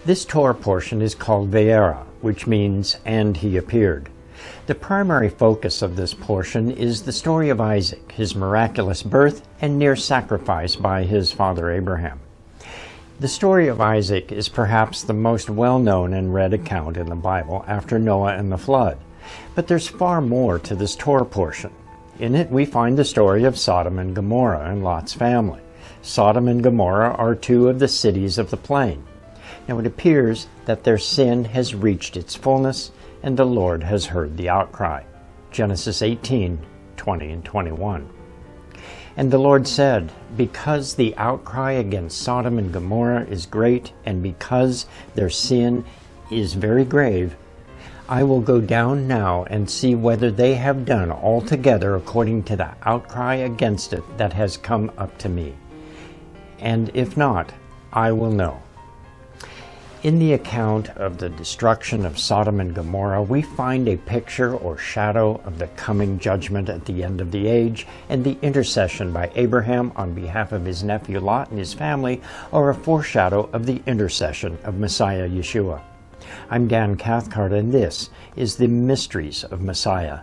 This Torah portion is called Vayera, which means, "and he appeared." The primary focus of this portion is the story of Isaac, his miraculous birth and near sacrifice by his father Abraham. The story of Isaac is perhaps the most well-known and read account in the Bible after Noah and the flood. But there's far more to this Torah portion. In it we find the story of Sodom and Gomorrah and Lot's family. Sodom and Gomorrah are two of the cities of the plain. Now it appears that their sin has reached its fullness, and the Lord has heard the outcry. Genesis 18:20 and 21. And the Lord said, "Because the outcry against Sodom and Gomorrah is great, and because their sin is very grave, I will go down now and see whether they have done altogether according to the outcry against it that has come up to me. And if not, I will know." In the account of the destruction of Sodom and Gomorrah, we find a picture or shadow of the coming judgment at the end of the age, and the intercession by Abraham on behalf of his nephew Lot and his family are a foreshadow of the intercession of Messiah Yeshua. I'm Dan Cathcart, and this is the Ministries of Messiah.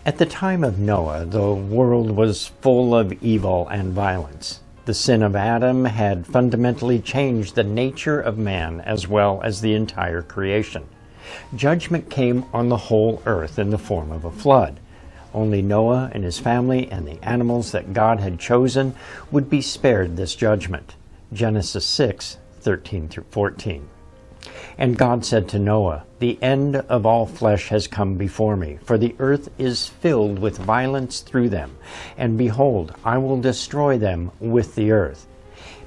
At the time of Noah, the world was full of evil and violence. The sin of Adam had fundamentally changed the nature of man as well as the entire creation. Judgment came on the whole earth in the form of a flood. Only Noah and his family and the animals that God had chosen would be spared this judgment. Genesis 6:13 through 14. And God said to Noah, "The end of all flesh has come before me, for the earth is filled with violence through them. And behold, I will destroy them with the earth.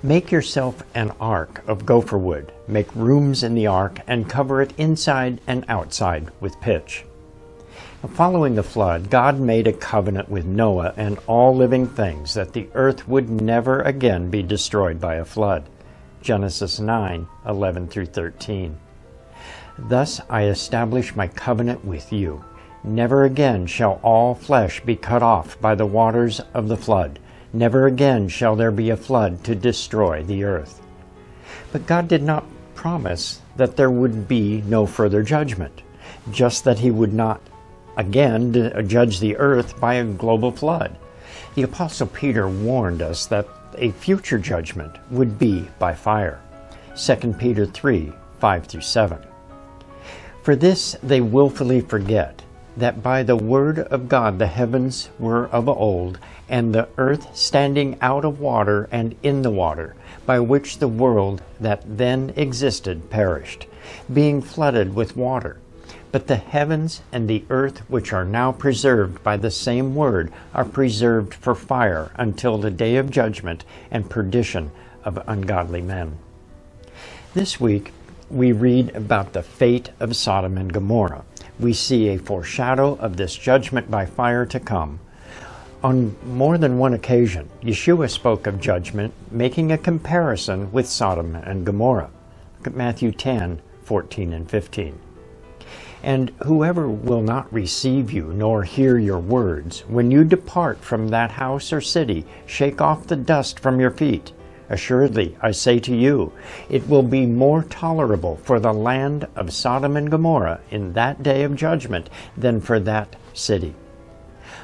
Make yourself an ark of gopher wood. Make rooms in the ark and cover it inside and outside with pitch." Following the flood, God made a covenant with Noah and all living things that the earth would never again be destroyed by a flood. Genesis 9:11 through 13. "Thus I establish my covenant with you. Never again shall all flesh be cut off by the waters of the flood. Never again shall there be a flood to destroy the earth." But God did not promise that there would be no further judgment, just that he would not again judge the earth by a global flood. The Apostle Peter warned us that a future judgment would be by fire. 2 Peter 3:5 through 7. "For this they willfully forget, that by the word of God the heavens were of old, and the earth standing out of water and in the water, by which the world that then existed perished, being flooded with water. But the heavens and the earth, which are now preserved by the same word, are preserved for fire until the day of judgment and perdition of ungodly men." This week, we read about the fate of Sodom and Gomorrah. We see a foreshadow of this judgment by fire to come. On more than one occasion, Yeshua spoke of judgment, making a comparison with Sodom and Gomorrah. Look at Matthew 10:14 and 15. "And whoever will not receive you nor hear your words, when you depart from that house or city, shake off the dust from your feet. Assuredly, I say to you, it will be more tolerable for the land of Sodom and Gomorrah in that day of judgment than for that city."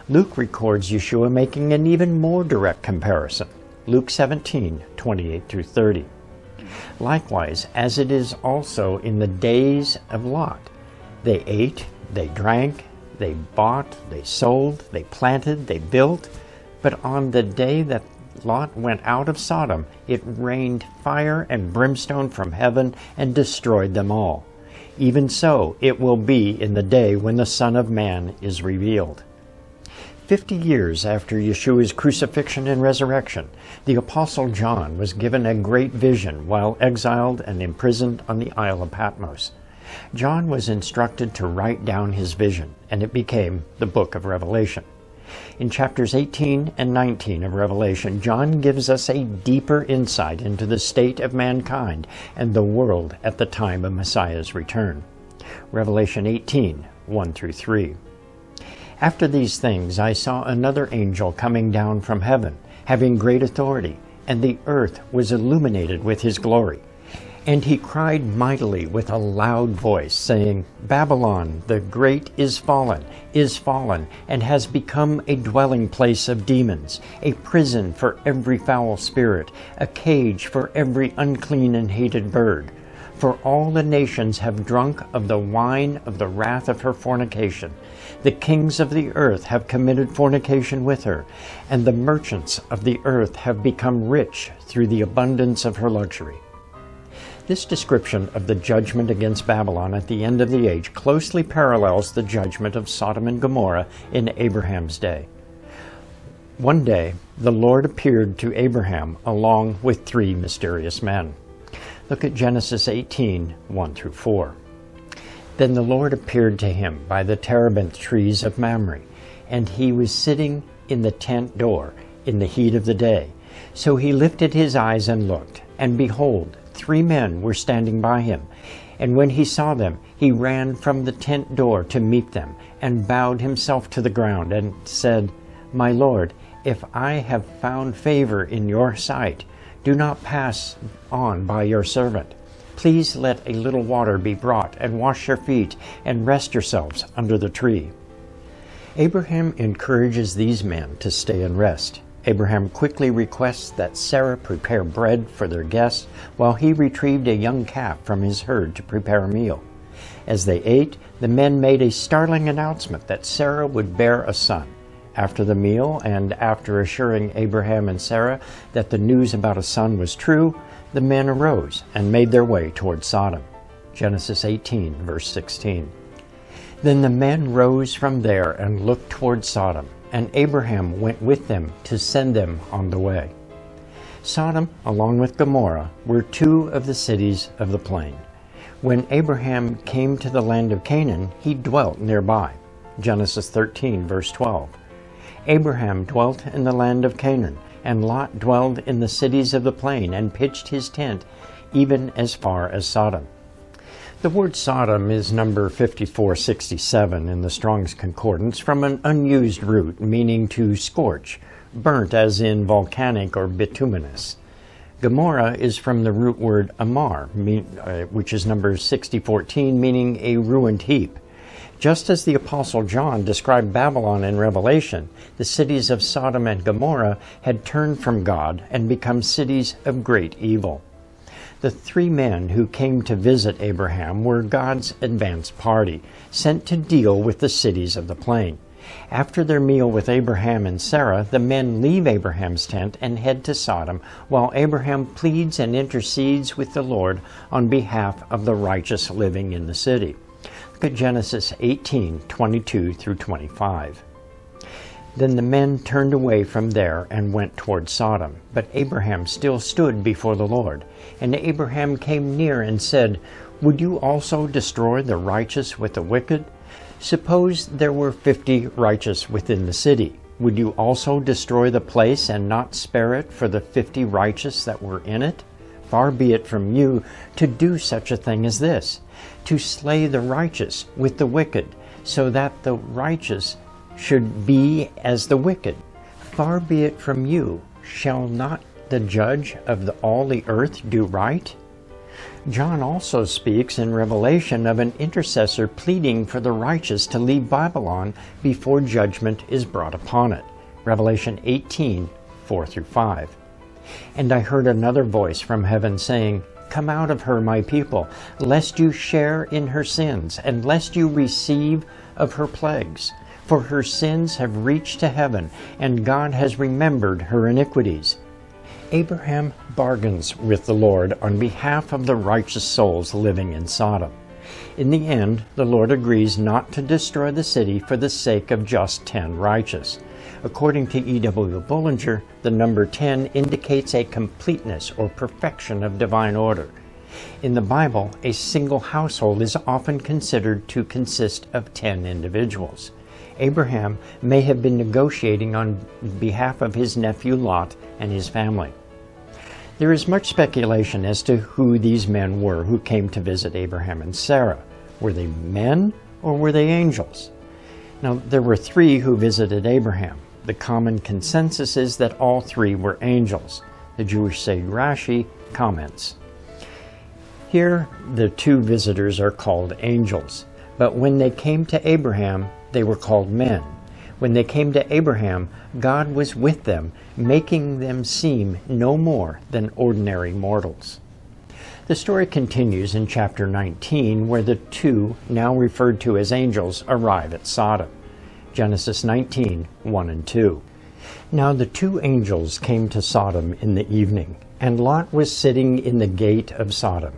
Luke records Yeshua making an even more direct comparison. Luke 17:28 through 30. "Likewise, as it is also in the days of Lot, they ate, they drank, they bought, they sold, they planted, they built. But on the day that Lot went out of Sodom, it rained fire and brimstone from heaven and destroyed them all. Even so it will be in the day when the Son of Man is revealed." 50 years after Yeshua's crucifixion and resurrection, the Apostle John was given a great vision while exiled and imprisoned on the Isle of Patmos. John was instructed to write down his vision, and it became the book of Revelation. In chapters 18 and 19 of Revelation, John gives us a deeper insight into the state of mankind and the world at the time of Messiah's return. Revelation 18, 1 through 3. After these things I saw another angel coming down from heaven, having great authority, and the earth was illuminated with his glory. And he cried mightily with a loud voice, saying, Babylon the great is fallen, and has become a dwelling place of demons, a prison for every foul spirit, a cage for every unclean and hated bird. For all the nations have drunk of the wine of the wrath of her fornication. The kings of the earth have committed fornication with her, and the merchants of the earth have become rich through the abundance of her luxury. This description of the judgment against Babylon at the end of the age closely parallels the judgment of Sodom and Gomorrah in Abraham's day. One day, the Lord appeared to Abraham along with three mysterious men. Look at Genesis 18, 1 through 4. Then the Lord appeared to him by the terebinth trees of Mamre, and he was sitting in the tent door in the heat of the day. So he lifted his eyes and looked, and behold, three men were standing by him. And when he saw them, he ran from the tent door to meet them, and bowed himself to the ground, and said, My Lord, if I have found favor in your sight, do not pass on by your servant. Please let a little water be brought, and wash your feet, and rest yourselves under the tree. Abraham encourages these men to stay and rest. Abraham quickly requests that Sarah prepare bread for their guests, while he retrieved a young calf from his herd to prepare a meal. As they ate, the men made a startling announcement that Sarah would bear a son. After the meal, and after assuring Abraham and Sarah that the news about a son was true, the men arose and made their way toward Sodom. Genesis 18, verse 16. Then the men rose from there and looked toward Sodom, and Abraham went with them to send them on the way. Sodom, along with Gomorrah, were two of the cities of the plain. When Abraham came to the land of Canaan, he dwelt nearby. Genesis 13, verse 12. Abraham dwelt in the land of Canaan, and Lot dwelled in the cities of the plain, and pitched his tent even as far as Sodom. The word Sodom is number 5467 in the Strong's Concordance, from an unused root meaning to scorch, burnt as in volcanic or bituminous. Gomorrah is from the root word amar, which is number 6014, meaning a ruined heap. Just as the Apostle John described Babylon in Revelation, the cities of Sodom and Gomorrah had turned from God and become cities of great evil. The three men who came to visit Abraham were God's advance party, sent to deal with the cities of the plain. After their meal with Abraham and Sarah, the men leave Abraham's tent and head to Sodom, while Abraham pleads and intercedes with the Lord on behalf of the righteous living in the city. Look at Genesis 18, 22 through 25. Then the men turned away from there and went toward Sodom. But Abraham still stood before the Lord. And Abraham came near and said, Would you also destroy the righteous with the wicked? Suppose there were 50 righteous within the city. Would you also destroy the place and not spare it for the 50 righteous that were in it? Far be it from you to do such a thing as this, to slay the righteous with the wicked, so that the righteous should be as the wicked. Far be it from you. Shall not the judge of all the earth do right? John also speaks in Revelation of an intercessor pleading for the righteous to leave Babylon before judgment is brought upon it. Revelation 18, 4 through 5. And I heard another voice from heaven saying, Come out of her, my people, lest you share in her sins, and lest you receive of her plagues. For her sins have reached to heaven, and God has remembered her iniquities. Abraham bargains with the Lord on behalf of the righteous souls living in Sodom. In the end, the Lord agrees not to destroy the city for the sake of just 10 righteous. According to E.W. Bullinger, the number 10 indicates a completeness or perfection of divine order. In the Bible, a single household is often considered to consist of 10 individuals. Abraham may have been negotiating on behalf of his nephew Lot and his family. There is much speculation as to who these men were who came to visit Abraham and Sarah. Were they men or were they angels? Now, there were three who visited Abraham. The common consensus is that all three were angels. The Jewish sage Rashi comments. Here, the two visitors are called angels, but when they came to Abraham, they were called men. When they came to Abraham, God was with them, making them seem no more than ordinary mortals. The story continues in chapter 19, where the two, now referred to as angels, arrive at Sodom. Genesis 19, 1 and 2. Now the two angels came to Sodom in the evening, and Lot was sitting in the gate of Sodom.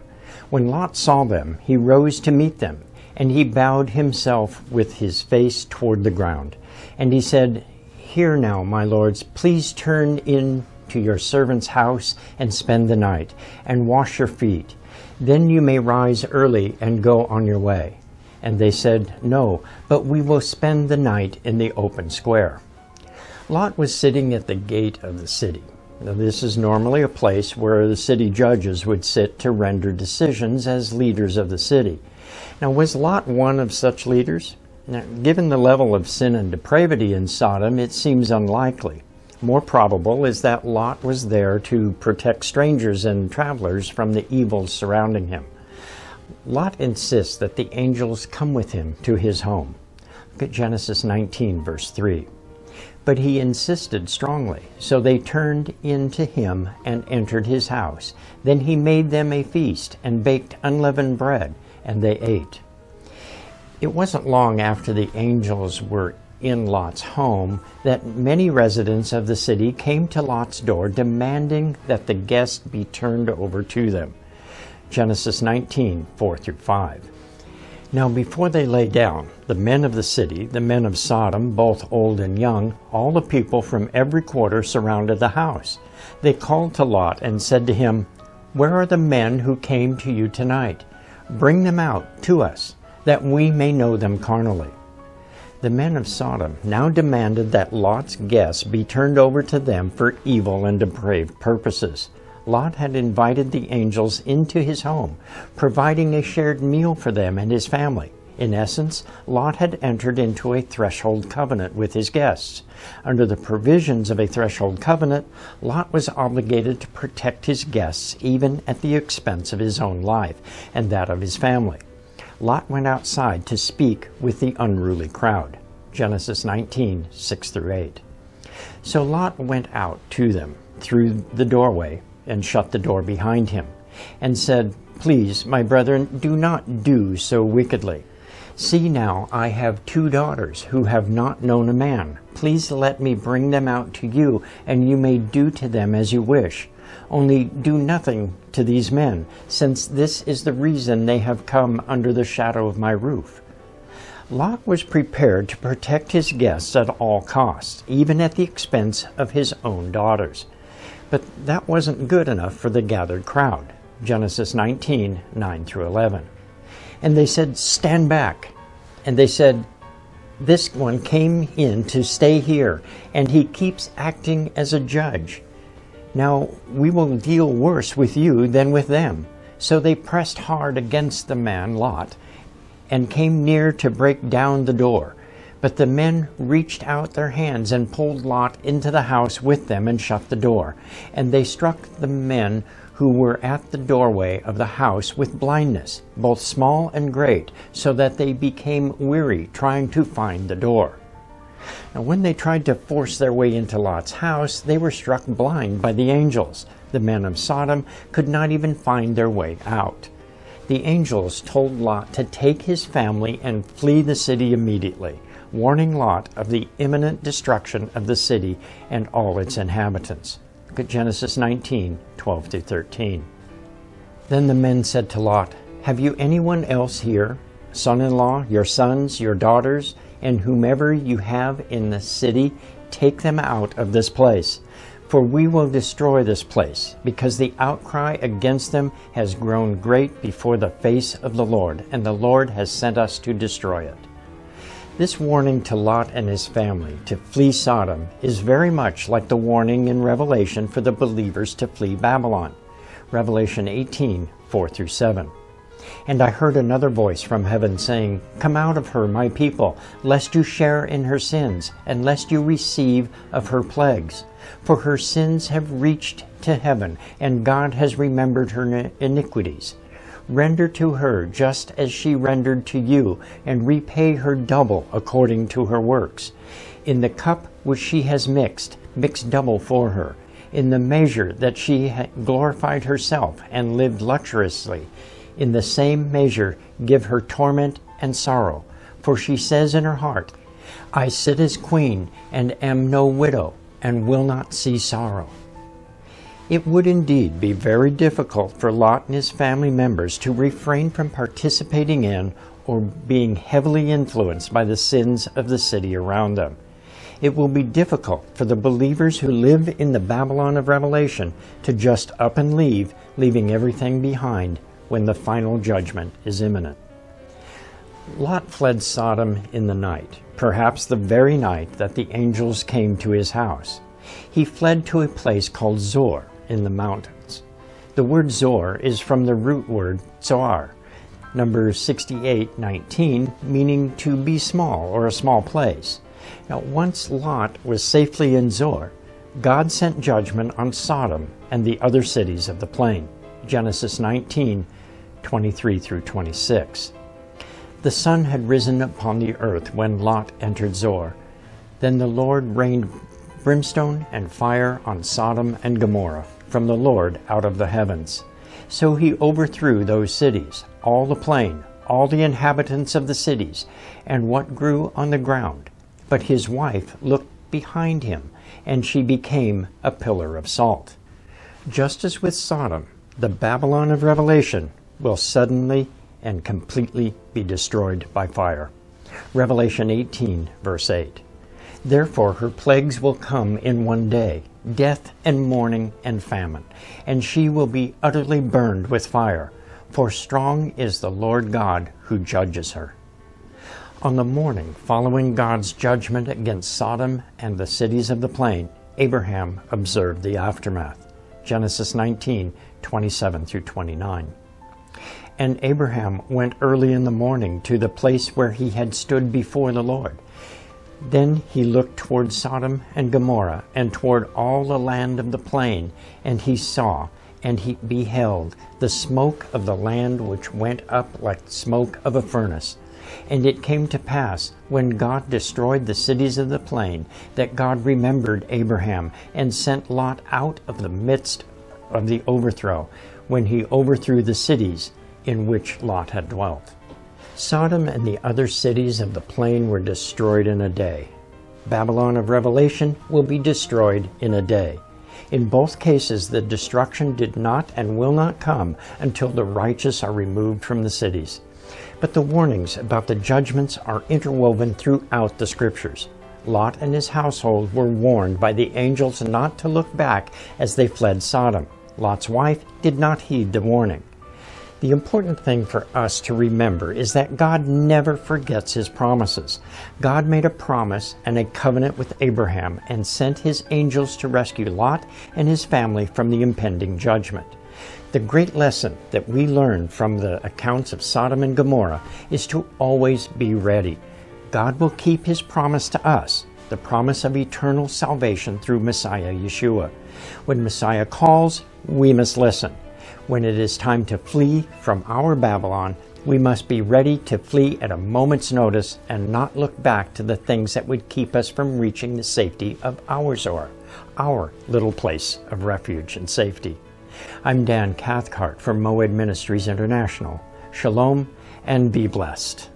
When Lot saw them, he rose to meet them, and he bowed himself with his face toward the ground. And he said, "Here now, my lords, please turn in to your servant's house and spend the night, and wash your feet. Then you may rise early and go on your way." And they said, "No, but we will spend the night in the open square." Lot was sitting at the gate of the city. Now, this is normally a place where the city judges would sit to render decisions as leaders of the city. Now, was Lot one of such leaders? Now, given the level of sin and depravity in Sodom, it seems unlikely. More probable is that Lot was there to protect strangers and travelers from the evils surrounding him. Lot insists that the angels come with him to his home. Look at Genesis 19, verse 3. But he insisted strongly, so they turned in to him and entered his house. Then he made them a feast and baked unleavened bread, and they ate. It wasn't long after the angels were in Lot's home that many residents of the city came to Lot's door demanding that the guest be turned over to them. Genesis 19, 4 through 5. Now before they lay down, the men of the city, the men of Sodom, both old and young, all the people from every quarter surrounded the house. They called to Lot and said to him, "Where are the men who came to you tonight? Bring them out to us, that we may know them carnally." The men of Sodom now demanded that Lot's guests be turned over to them for evil and depraved purposes. Lot had invited the angels into his home, providing a shared meal for them and his family. In essence, Lot had entered into a threshold covenant with his guests. Under the provisions of a threshold covenant, Lot was obligated to protect his guests even at the expense of his own life and that of his family. Lot went outside to speak with the unruly crowd. Genesis 19, 6 through 8. So Lot went out to them through the doorway and shut the door behind him, and said, "Please, my brethren, do not do so wickedly. See now, I have 2 daughters who have not known a man. Please let me bring them out to you, and you may do to them as you wish. Only do nothing to these men, since this is the reason they have come under the shadow of my roof." Lot was prepared to protect his guests at all costs, even at the expense of his own daughters. But that wasn't good enough for the gathered crowd. Genesis 19, 9 through 11. And they said, "Stand back." And they said, "This one came in to stay here, and he keeps acting as a judge. Now we will deal worse with you than with them." So they pressed hard against the man, Lot, and came near to break down the door. But the men reached out their hands and pulled Lot into the house with them and shut the door. And they struck the men who were at the doorway of the house with blindness, both small and great, so that they became weary trying to find the door. Now when they tried to force their way into Lot's house, they were struck blind by the angels. The men of Sodom could not even find their way out. The angels told Lot to take his family and flee the city immediately, warning Lot of the imminent destruction of the city and all its inhabitants. Look at Genesis 19, 12 through 13. Then the men said to Lot, "Have you anyone else here, son-in-law, your sons, your daughters, and whomever you have in the city? Take them out of this place, for we will destroy this place, because the outcry against them has grown great before the face of the Lord, and the Lord has sent us to destroy it." This warning to Lot and his family to flee Sodom is very much like the warning in Revelation for the believers to flee Babylon. Revelation 18, 4-7. And I heard another voice from heaven saying, "Come out of her, my people, lest you share in her sins, and lest you receive of her plagues. For her sins have reached to heaven, and God has remembered her iniquities. Render to her just as she rendered to you, and repay her double according to her works. In the cup which she has mix double for her. In the measure that she glorified herself and lived luxuriously, in the same measure give her torment and sorrow. For she says in her heart, I sit as queen, and am no widow, and will not see sorrow." It would indeed be very difficult for Lot and his family members to refrain from participating in or being heavily influenced by the sins of the city around them. It will be difficult for the believers who live in the Babylon of Revelation to just up and leave, leaving everything behind when the final judgment is imminent. Lot fled Sodom in the night, perhaps the very night that the angels came to his house. He fled to a place called Zor in the mountains. The word Zor is from the root word Zoar, Numbers 68:19, meaning to be small or a small place. Now, once Lot was safely in Zor, God sent judgment on Sodom and the other cities of the plain. Genesis 19:23-26. The sun had risen upon the earth when Lot entered Zor. Then the Lord rained brimstone and fire on Sodom and Gomorrah from the Lord out of the heavens. So he overthrew those cities, all the plain, all the inhabitants of the cities, and what grew on the ground. But his wife looked behind him, and she became a pillar of salt. Just as with Sodom, the Babylon of Revelation will suddenly and completely be destroyed by fire. Revelation 18, verse 8. Therefore her plagues will come in one day, death and mourning and famine, and she will be utterly burned with fire, for strong is the Lord God who judges her. On the morning following God's judgment against Sodom and the cities of the plain, Abraham observed the aftermath. Genesis 19:27-29. And Abraham went early in the morning to the place where he had stood before the Lord. Then he looked toward Sodom and Gomorrah, and toward all the land of the plain, and he saw, and he beheld, the smoke of the land which went up like the smoke of a furnace. And it came to pass, when God destroyed the cities of the plain, that God remembered Abraham, and sent Lot out of the midst of the overthrow, when he overthrew the cities in which Lot had dwelt. Sodom and the other cities of the plain were destroyed in a day. Babylon of Revelation will be destroyed in a day. In both cases, the destruction did not and will not come until the righteous are removed from the cities. But the warnings about the judgments are interwoven throughout the Scriptures. Lot and his household were warned by the angels not to look back as they fled Sodom. Lot's wife did not heed the warning. The important thing for us to remember is that God never forgets His promises. God made a promise and a covenant with Abraham and sent His angels to rescue Lot and his family from the impending judgment. The great lesson that we learn from the accounts of Sodom and Gomorrah is to always be ready. God will keep His promise to us, the promise of eternal salvation through Messiah Yeshua. When Messiah calls, we must listen. When it is time to flee from our Babylon, we must be ready to flee at a moment's notice and not look back to the things that would keep us from reaching the safety of our Zor, our little place of refuge and safety. I'm Dan Cathcart from Moed Ministries International. Shalom and be blessed.